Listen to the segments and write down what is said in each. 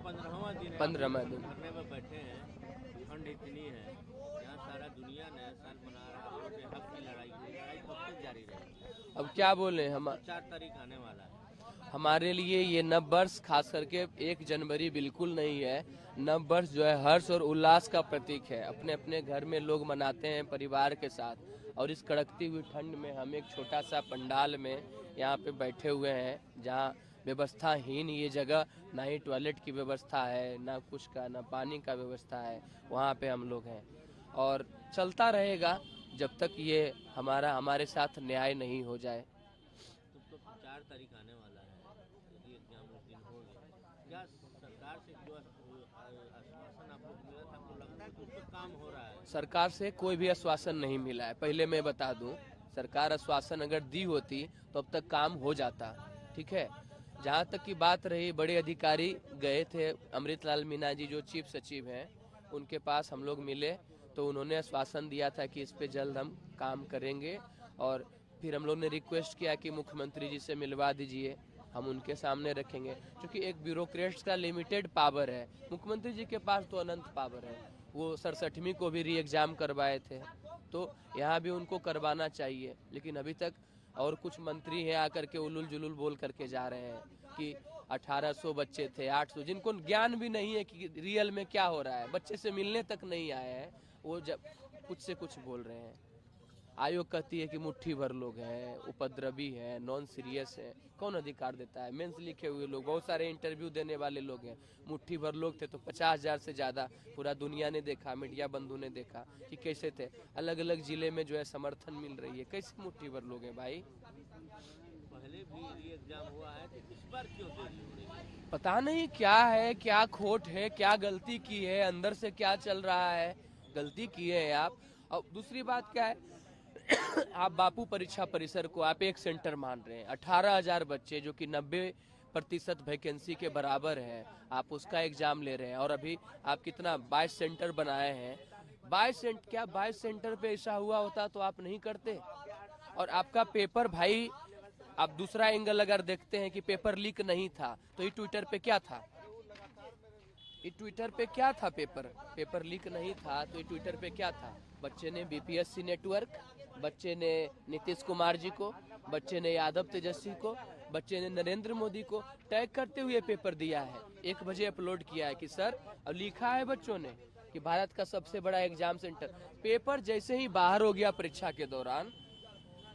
15वां दिन धरने में बैठे हैं। ठंड इतनी है, यहाँ सारा दुनिया नया साल मना रहा है। हम लोग के हक की लड़ाई कब तक जारी रहेगी? अब क्या बोले हम 4 तारीख आने वाला है। हमारे लिए ये नव वर्ष खास करके 1 जनवरी बिल्कुल नहीं है। नव वर्ष जो है हर्ष और उल्लास का प्रतीक है। अपने अपने घर में लोग मनाते हैं परिवार के साथ, और इस कड़कती हुई ठंड में हम एक छोटा सा पंडाल में यहाँ पे बैठे हुए हैं, जहाँ व्यवस्थाहीन ये जगह, ना ही टॉयलेट की व्यवस्था है, ना कुछ का, ना पानी का व्यवस्था है। वहाँ पे हम लोग हैं और चलता रहेगा जब तक ये हमारे साथ न्याय नहीं हो जाए। तो 4 तारीख आने वाला है, यदि एग्जाम उस दिन हो गया, क्या सरकार से जो आश्वासन आपको मिला था, आपको लगता है कि उस पर काम हो रहा है? सरकार से कोई भी आश्वासन नहीं मिला है। पहले मैं बता दूं, सरकार आश्वासन अगर दी होती तो अब तक काम हो जाता। ठीक है, जहाँ तक की बात रही, बड़े अधिकारी गए थे, अमृतलाल मीना जी जो चीफ सचिव हैं, उनके पास हम लोग मिले तो उन्होंने आश्वासन दिया था कि इस पे जल्द हम काम करेंगे। और फिर हम लोग ने रिक्वेस्ट किया कि मुख्यमंत्री जी से मिलवा दीजिए, हम उनके सामने रखेंगे, क्योंकि एक ब्यूरोक्रेट्स का लिमिटेड पावर है। मुख्यमंत्री जी के पास तो अनंत पावर है। वो 67वीं को भी री एग्जाम करवाए थे, तो यहाँ भी उनको करवाना चाहिए। लेकिन अभी तक और कुछ मंत्री हैं आकर के उलुल जुलुल बोल करके जा रहे हैं कि 1800 बच्चे थे, 800, जिनको ज्ञान भी नहीं है कि रियल में क्या हो रहा है। बच्चे से मिलने तक नहीं आए हैं, वो जब कुछ से कुछ बोल रहे हैं। आयोग कहती है कि मुट्ठी भर लोग हैं, उपद्रवी हैं, नॉन सीरियस हैं। कौन अधिकार देता है? मेंस लिखे हुए लोग, बहुत सारे इंटरव्यू देने वाले लोग हैं। मुट्ठी भर लोग थे तो 50,000 से ज़्यादा पूरा दुनिया ने देखा, मीडिया बंधु ने देखा कि कैसे थे। अलग अलग जिले में जो है समर्थन मिल रही है। कैसे मुट्ठी भर लोग हैं भाई? पहले भी री एग्जाम हुआ है, तो इस बार क्यों देरी हो रही है? पता नहीं क्या है, क्या खोट है, क्या गलती की है, अंदर से क्या चल रहा है। गलती की है आप। और दूसरी बात क्या है, आप बापू परीक्षा परिसर को आप एक सेंटर मान रहे हैं। 18,000 बच्चे जो कि 90% वैकेंसी के बराबर है, आप उसका एग्जाम ले रहे हैं। और अभी आप कितना 22 सेंटर बनाए हैं। 22 सेंटर पे ऐसा हुआ होता तो आप नहीं करते। और आपका पेपर भाई, आप दूसरा एंगल अगर देखते हैं कि पेपर लीक नहीं था, तो ये ट्विटर पे क्या था? ये ट्विटर पे क्या था? पेपर लीक नहीं था तो ये ट्विटर पे क्या था? बच्चे ने बीपीएससी नेटवर्क, बच्चे ने नीतीश कुमार जी को, बच्चे ने यादव तेजस्वी को, बच्चे ने नरेंद्र मोदी को टैग करते हुए पेपर दिया है। 1 बजे अपलोड किया है कि सर, अब लिखा है बच्चों ने कि भारत का सबसे बड़ा एग्जाम सेंटर। पेपर जैसे ही बाहर हो गया परीक्षा के दौरान,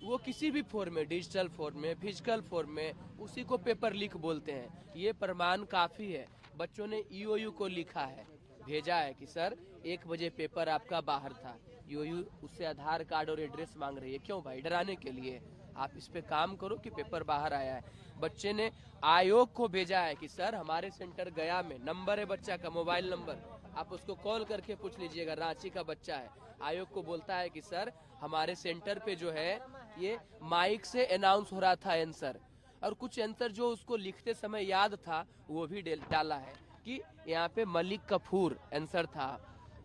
वो किसी भी फॉर्म में, डिजिटल फॉर्म में, फिजिकल फॉर्म में, उसी को पेपर लीक बोलते हैं। ये प्रमाण काफी है। बच्चों ने ईओयू को लिखा है, भेजा है कि सर 1 बजे पेपर आपका बाहर था। ईओयू उससे आधार कार्ड और एड्रेस मांग रही है। क्यों भाई? डराने के लिए। आप इस पे काम करो कि पेपर बाहर आया है। बच्चे ने आयोग को भेजा है कि सर, हमारे सेंटर गया में नंबर है बच्चा का, मोबाइल नंबर, आप उसको कॉल करके पूछ लीजिएगा, रांची का बच्चा है। आयोग को बोलता है कि सर, हमारे सेंटर पे जो है ये माइक से अनाउंस हो रहा था आंसर, और कुछ आंसर जो उसको लिखते समय याद था वो भी डाला है कि यहाँ पे मलिक कफूर आंसर था,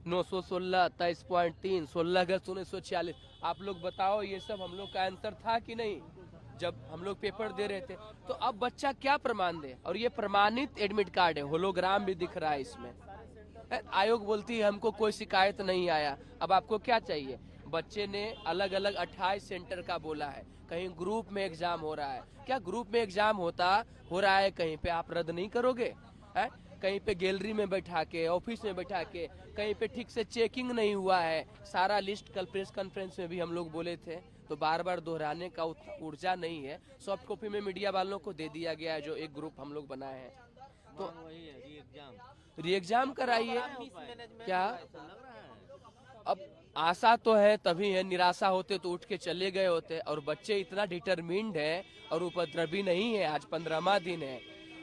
916, 23.3, 16 अगस्त 1946। आप लोग बताओ, ये सब हम लोग का आंसर था कि नहीं? जब हम लोग पेपर दे रहे थे। तो अब बच्चा क्या प्रमाण दे, और ये प्रमाणित एडमिट कार्ड है, होलोग्राम भी दिख रहा है इसमें। आयोग बोलती है हमको कोई शिकायत नहीं आया। अब आपको क्या चाहिए? बच्चे ने अलग अलग 28 सेंटर का बोला है, कहीं ग्रुप में एग्जाम हो रहा है। क्या ग्रुप में एग्जाम हो रहा है कहीं पे आप रद्द नहीं करोगे? है कहीं पे गैलरी में बैठा के, ऑफिस में बैठा के, कहीं पे ठीक से चेकिंग नहीं हुआ है। सारा लिस्ट कल प्रेस कॉन्फ्रेंस में भी हम लोग बोले थे, तो बार बार दोहराने का ऊर्जा नहीं है। सॉफ्ट कॉपी में मीडिया वालों को दे दिया गया है, जो एक ग्रुप हम लोग बनाए हैं। तो वही है री एग्जाम कराइए। क्या लग रहा है। अब आशा तो है, तभी है, निराशा होते तो उठ के चले गए होते। और बच्चे इतना डिटरमिन्ड है और उपद्रवी नहीं है। आज 15वां दिन है,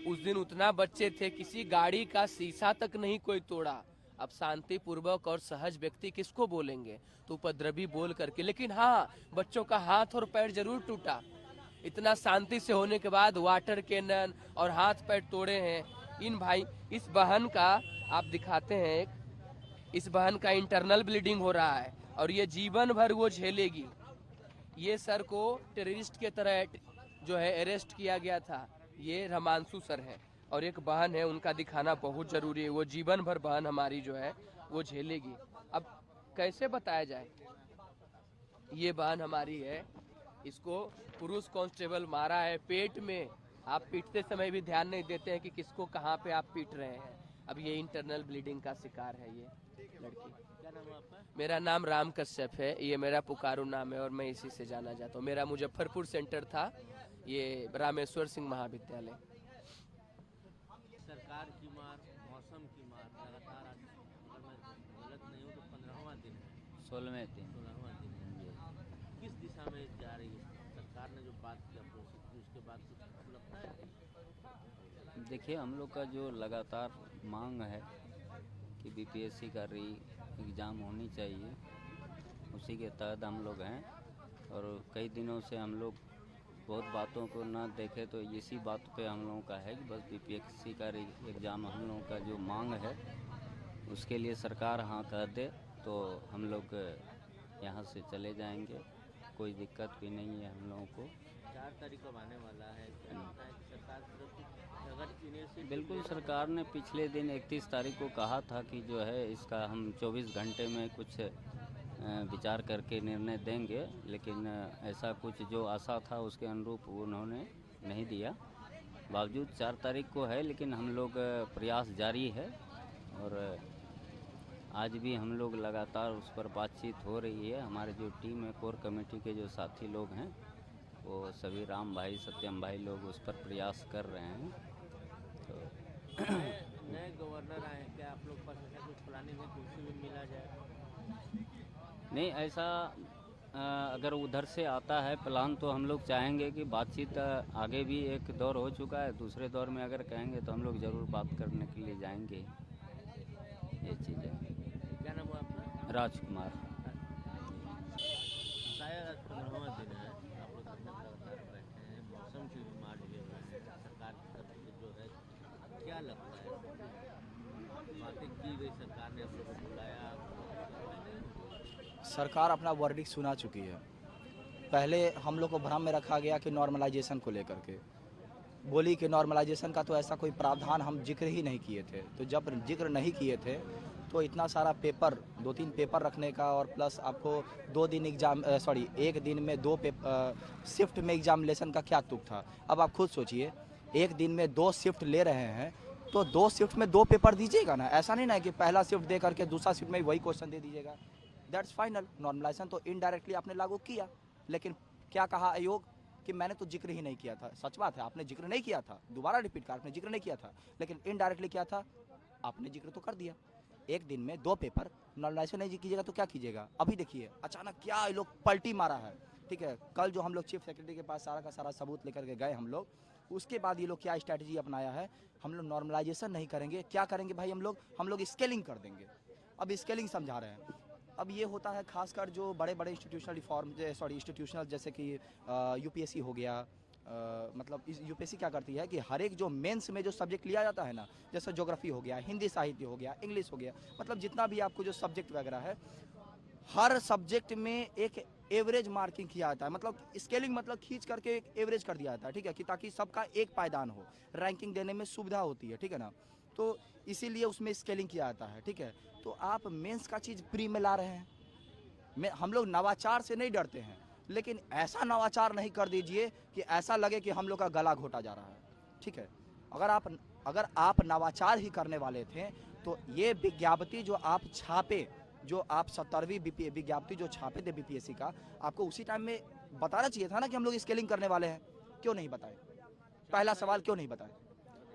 उस दिन उतना बच्चे थे, किसी गाड़ी का शीशा तक नहीं कोई तोड़ा। अब शांति पूर्वक और सहज व्यक्ति किसको बोलेंगे? तो उपद्रवी बोल करके। लेकिन हाँ, बच्चों का हाथ और पैर जरूर टूटा। इतना शांति से होने के बाद वाटर कैनन और हाथ पैर तोड़े हैं इन भाई। इस बहन का आप दिखाते हैं, इस बहन का इंटरनल ब्लीडिंग हो रहा है और ये जीवन भर वो झेलेगी। ये सर को टेररिस्ट के तरह जो है अरेस्ट किया गया था, ये रमांशु सर है। और एक बहन है, उनका दिखाना बहुत जरूरी है। वो जीवन भर बहन हमारी जो है वो झेलेगी। अब कैसे बताया जाए? ये बहन हमारी है, इसको पुरुष कांस्टेबल मारा है पेट में। आप पीटते समय भी ध्यान नहीं देते हैं कि किसको कहाँ पे आप पीट रहे हैं। अब ये इंटरनल ब्लीडिंग का शिकार है ये लड़की। क्या नाम है आपका? मेरा नाम राम कश्यप है, ये मेरा पुकारू नाम है और मैं इसी से जाना जाता हूँ। मेरा मुजफ्फरपुर सेंटर था, ये रामेश्वर सिंह महाविद्यालय। सरकार की मार, मौसम की मार लगातार, आज अगर मैं गलत नहीं हूँ तो 15वां दिन है। 16वें दिन। 16वां दिन है। किस दिशा में जा रही है सरकार ने जो बात की अप्रोच की, उसके बाद कुछ आपको लगता है? देखिए, हम लोग का जो लगातार मांग है कि बीपीएससी का री एग्ज़ाम होनी चाहिए, उसी के तहत हम लोग हैं। और कई दिनों से हम लोग बहुत बातों को ना देखे तो इसी बात पे हम लोगों का है कि बस बीपीएससी का री एग्ज़ाम हम लोगों का जो मांग है उसके लिए सरकार हाँ कह दे तो हम लोग यहाँ से चले जाएंगे। कोई दिक्कत भी नहीं है हम लोगों को। 4 तारीख को आने वाला है, क्या लगता है कि सरकार अगर यूनिवर्सिटी बिल्कुल, सरकार ने पिछले दिन 31 तारीख को कहा था कि जो है इसका हम 24 घंटे में कुछ विचार करके निर्णय देंगे, लेकिन ऐसा कुछ जो आशा था उसके अनुरूप उन्होंने नहीं दिया। बावजूद 4 तारीख को है, लेकिन हम लोग प्रयास जारी है और आज भी हम लोग लगातार उस पर बातचीत हो रही है। हमारे जो टीम है, कोर कमेटी के जो साथी लोग हैं, वो सभी राम भाई, सत्यम भाई लोग उस पर प्रयास कर रहे हैं। तो नए गवर्नर आए, क्या आप लोग पास ऐसा कुछ प्लानिंग है कि उनसे भी मिला जाए? नहीं, ऐसा अगर उधर से आता है प्लान तो हम लोग चाहेंगे कि बातचीत आगे भी एक दौर हो चुका है, दूसरे दौर में अगर कहेंगे तो हम लोग ज़रूर बात करने के लिए जाएंगे। ये चीज़ है। क्या नाम है आपका? राजकुमार। शायद आज 15वां दिन है, आप लोग सब लगातार बैठे हैं, मौसम की भी मार लिए हुए हैं, सरकार की तरफ से जो है, क्या लगता है बातें की गई, सरकार ने आप लोग को बुलाया? सरकार अपना वर्डिक्ट सुना चुकी है। पहले हम लोग को भ्रम में रखा गया कि नॉर्मलाइजेशन को लेकर के बोली कि नॉर्मलाइजेशन का तो ऐसा कोई प्रावधान हम जिक्र ही नहीं किए थे। तो जब जिक्र नहीं किए थे तो इतना सारा पेपर, 2-3 पेपर रखने का और प्लस आपको 2 दिन एग्जाम एक दिन में 2 शिफ्ट में एग्जामिनेशन का क्या तुक था। अब आप खुद सोचिए, एक दिन में 2 शिफ्ट ले रहे हैं तो 2 शिफ्ट में 2 पेपर दीजिएगा ना। ऐसा नहीं ना कि पहला शिफ्ट दे करके दूसरा शिफ्ट में वही क्वेश्चन दे दीजिएगा। That's final. नॉर्मलाइजेशन तो इनडायरेक्टली आपने लागू किया, लेकिन क्या कहा आयोग कि मैंने तो जिक्र ही नहीं किया था। सच बात है, आपने जिक्र नहीं किया था, दोबारा रिपीट कर, आपने जिक्र नहीं किया था, लेकिन इनडायरेक्टली क्या था, आपने जिक्र तो कर दिया। एक दिन में 2 पेपर नॉर्मलाइजेशन नहीं कीजिएगा तो क्या कीजिएगा। अभी देखिए अचानक क्या ये लोग पलटी मारा है। ठीक है, कल जो हम लोग चीफ सेक्रेटरी के पास सारा का सारा सबूत लेकर के गए हम लोग, उसके बाद ये लोग क्या स्ट्रैटेजी अपनाया है, हम लोग नॉर्मलाइजेशन नहीं करेंगे, क्या करेंगे भाई, हम लोग स्केलिंग कर देंगे। अब स्केलिंग समझा रहे हैं। अब ये होता है खासकर जो बड़े बड़े इंस्टीट्यूशनल जैसे कि यूपीएससी हो गया। मतलब यूपीएससी क्या करती है कि हर एक जो मेंस में जो सब्जेक्ट लिया जाता है ना, जैसे ज्योग्राफी हो गया, हिंदी साहित्य हो गया, इंग्लिश हो गया, मतलब जितना भी आपको जो सब्जेक्ट वगैरह है, हर सब्जेक्ट में एक एवरेज मार्किंग किया जाता है, मतलब स्केलिंग मतलब खींच करके एक एवरेज कर दिया जाता है, ठीक है, कि ताकि सबका एक पायदान हो, रैंकिंग देने में सुविधा होती है, ठीक है ना। तो इसीलिए उसमें स्केलिंग किया जाता है, ठीक है। तो आप मेंस का चीज़ प्री में ला रहे हैं। हम लोग नवाचार से नहीं डरते हैं, लेकिन ऐसा नवाचार नहीं कर दीजिए कि ऐसा लगे कि हम लोग का गला घोटा जा रहा है, ठीक है। अगर आप नवाचार ही करने वाले थे तो ये विज्ञप्ति जो आप छापे, जो आप 70वीं विज्ञप्ति जो छापे थे बीपीएससी का, आपको उसी टाइम में बताना चाहिए था ना कि हम लोग स्केलिंग करने वाले हैं। क्यों नहीं बताए? पहला सवाल, क्यों नहीं बताए?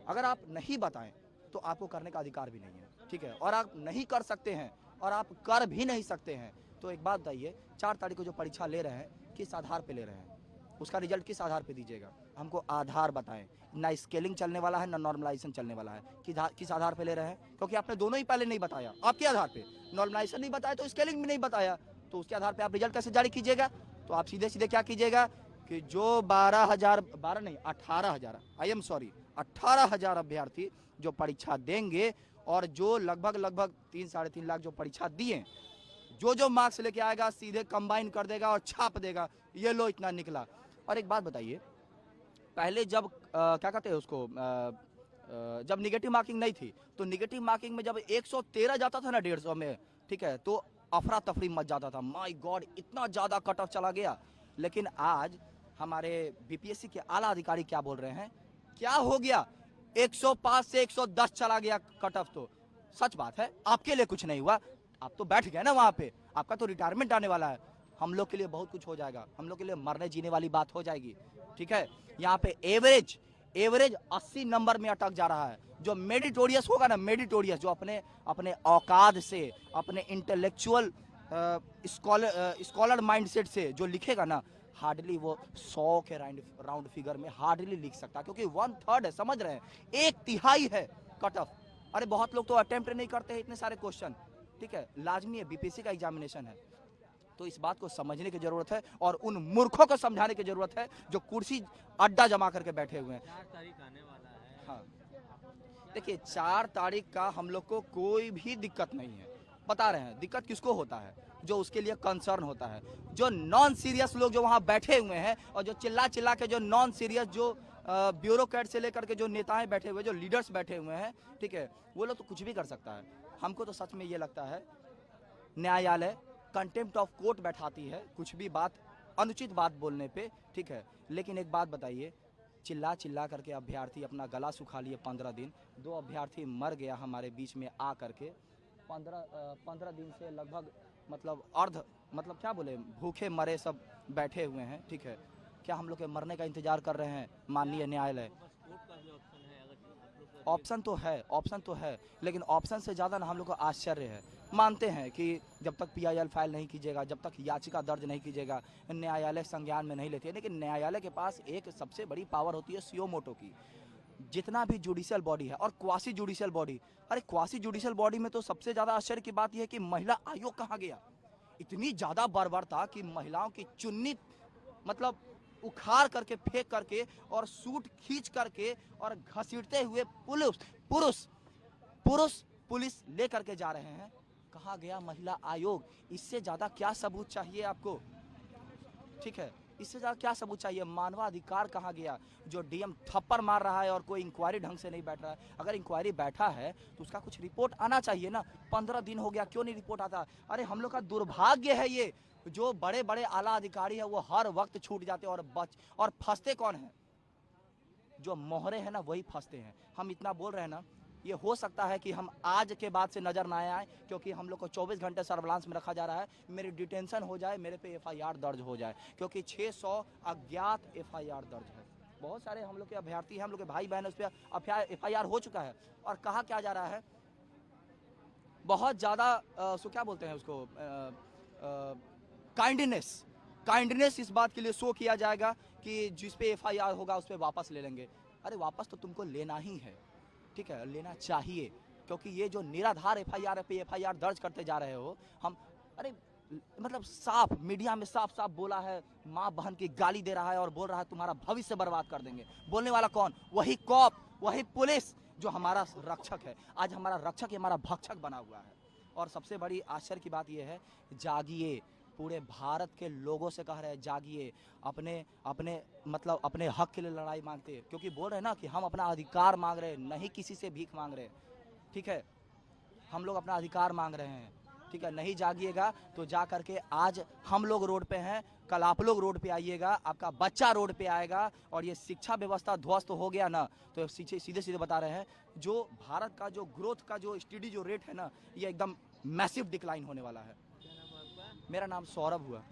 अगर आप नहीं बताएं तो आपको करने का अधिकार भी नहीं है, ठीक है। और आप नहीं कर सकते हैं और आप कर भी नहीं सकते हैं। तो एक बात बताइए, 4 तारीख को जो परीक्षा ले रहे हैं, किस आधार पे ले रहे हैं? उसका रिजल्ट किस आधार पे दीजिएगा? हमको आधार बताएं। ना स्केलिंग चलने वाला है, ना नॉर्मलाइजेशन चलने वाला है। किस आधार पे ले रहे हैं? क्योंकि आपने दोनों ही पहले नहीं बताया। आपके आधार पे नॉर्मलाइजेशन नहीं बताया तो स्केलिंग भी नहीं बताया, तो उसके आधार पे आप रिजल्ट कैसे जारी कीजिएगा? तो आप सीधे सीधे क्या कीजिएगा कि जो 18,000 अभ्यर्थी जो परीक्षा देंगे और जो लगभग 3-3.5 लाख जो परीक्षा दिए, जो मार्क्स लेके आएगा सीधे कंबाइन कर देगा और छाप देगा, ये लो इतना निकला। और एक बात बताइए, पहले जब क्या कहते हैं उसको, जब निगेटिव मार्किंग नहीं थी, तो निगेटिव मार्किंग में जब 113 जाता था ना 150 में, ठीक है, तो अफरा तफरी मच जाता था। माय गॉड, इतना ज़्यादा कट ऑफ चला गया। लेकिन आज हमारे बीपीएससी के आला अधिकारी क्या बोल रहे हैं? क्या हो गया? 105 से 110 चला गया कट ऑफ। तो सच बात है, आपके लिए कुछ नहीं हुआ, आप तो बैठ गए ना वहाँ पे, आपका तो रिटायरमेंट आने वाला है। हम लोग के लिए बहुत कुछ हो जाएगा, हम लोग के लिए मरने जीने वाली बात हो जाएगी, ठीक है। यहाँ पे एवरेज 80 नंबर में अटक जा रहा है। जो मेडिटोरियस होगा ना, मेडिटोरियस जो अपने औकात से, अपने इंटेलेक्चुअल स्कॉलर माइंडसेट से जो लिखेगा ना, हार्डली वो 100 के राउंड फिगर में हार्डली लिख सकता, क्योंकि 1/3 है, समझ रहे हैं, 1/3 है कट ऑफ। अरे बहुत लोग तो अटेम्प्ट नहीं करते हैं इतने सारे क्वेश्चन, ठीक है। लाजमी है, बीपीएससी का एग्जामिनेशन है, तो इस बात को समझने की जरूरत है और उन मूर्खों को समझाने की जरूरत है जो कुर्सी अड्डा जमा करके बैठे हुए हैं। 4 तारीख आने वाला है। हाँ, देखिए 4 तारीख का हम लोग को कोई भी दिक्कत नहीं है, बता रहे हैं। दिक्कत किसको होता है? जो उसके लिए कंसर्न होता है, जो नॉन सीरियस लोग जो वहाँ बैठे हुए हैं और जो चिल्ला के जो नॉन सीरियस, जो ब्यूरोक्रेट से लेकर के जो नेताएं बैठे हुए, जो लीडर्स बैठे हुए हैं, ठीक है, वो लोग तो कुछ भी कर सकता है। हमको तो सच में ये लगता है न्यायालय कंटेम्प्ट ऑफ कोर्ट बैठाती है कुछ भी बात, अनुचित बात बोलने पे, ठीक है। लेकिन एक बात बताइए, चिल्ला करके अभ्यर्थी अपना गला सुखा लिए 15 दिन, 2 अभ्यर्थी मर गया हमारे बीच में आ करके, 15 दिन से लगभग मतलब क्या बोले, भूखे मरे सब बैठे हुए हैं, ठीक है। क्या हम लोग के मरने का इंतजार कर रहे हैं माननीय न्यायालय? ऑप्शन तो है, लेकिन ऑप्शन से ज़्यादा ना हम लोग को आश्चर्य है। मानते हैं कि जब तक पीआईएल फाइल नहीं कीजिएगा, जब तक याचिका दर्ज नहीं कीजिएगा, न्यायालय संज्ञान में नहीं लेती है, लेकिन न्यायालय के पास एक सबसे बड़ी पावर होती है सुओ मोटो की। जितना भी जुडिशियल बॉडी है और क्वासी जुडिशियल बॉडी, अरे क्वासी जुडिशियल बॉडी में तो सबसे ज़्यादा आश्चर्य की बात यह है कि महिला आयोग कहाँ गया? इतनी ज़्यादा बर्बरता कि महिलाओं की चुन्नी मतलब उखाड़ करके, फेंक करके और सूट खींच करके और घसीटते हुए पुलिस ले करके जा रहे हैं। कहाँ गया महिला आयोग? इससे ज़्यादा क्या सबूत चाहिए आपको? ठीक है, इससे ज़्यादा क्या सबूत चाहिए? मानवाधिकार कहाँ गया? जो डीएम थप्पड़ मार रहा है और कोई इंक्वायरी ढंग से नहीं बैठ रहा है। अगर इंक्वायरी बैठा है तो उसका कुछ रिपोर्ट आना चाहिए ना। 15 दिन हो गया, क्यों नहीं रिपोर्ट आता? अरे हम लोग का दुर्भाग्य है ये, जो बड़े बड़े आला अधिकारी है वो हर वक्त छूट जाते हैं और फंसते कौन है? जो मोहरे हैं ना, वही फंसते हैं। हम इतना बोल रहे हैं ना, ये हो सकता है कि हम आज के बाद से नजर ना आए, क्योंकि हम लोग को 24 घंटे सर्विलांस में रखा जा रहा है। मेरी डिटेंशन हो जाए, मेरे पे एफआईआर दर्ज हो जाए, क्योंकि 600 अज्ञात एफआईआर दर्ज है। बहुत सारे हम लोग के अभ्यर्थी हैं, हम लोग के भाई बहन, उस पर एफआईआर हो चुका है। और कहा क्या जा रहा है, बहुत ज़्यादा सो क्या बोलते हैं उसको, काइंडनेस इस बात के लिए शो किया जाएगा कि जिस पे एफआईआर होगा उस पर वापस ले लेंगे। अरे वापस तो तुमको लेना ही है, ठीक है, लेना चाहिए, क्योंकि ये जो निराधार एफआईआर पे एफआईआर दर्ज करते जा रहे हो हम, अरे मतलब साफ मीडिया में साफ बोला है, माँ बहन की गाली दे रहा है और बोल रहा है तुम्हारा भविष्य बर्बाद कर देंगे। बोलने वाला कौन? वही कॉप, वही पुलिस जो हमारा रक्षक है। आज हमारा रक्षक हमारा भक्षक बना हुआ है। और सबसे बड़ी आश्चर्य की बात यह है, जागिए, पूरे भारत के लोगों से कह रहे हैं जागिए, अपने अपने मतलब अपने हक के लिए लड़ाई मांगते हैं, क्योंकि बोल रहे हैं ना कि हम अपना अधिकार मांग रहे हैं, नहीं किसी से भीख मांग रहे हैं। ठीक है, हम लोग अपना अधिकार मांग रहे हैं। ठीक है, नहीं जागिएगा तो जा करके आज हम लोग रोड पे हैं, कल आप लोग रोड पे आइएगा, आपका बच्चा रोड पे आएगा। और ये शिक्षा व्यवस्था ध्वस्त हो गया ना, तो सीधे सीधे बता रहे हैं, जो भारत का जो ग्रोथ का जो स्टडी जो रेट है ना, ये एकदम मैसिव डिक्लाइन होने वाला है। क्या नाम है आपका? मेरा नाम सौरभ हुआ।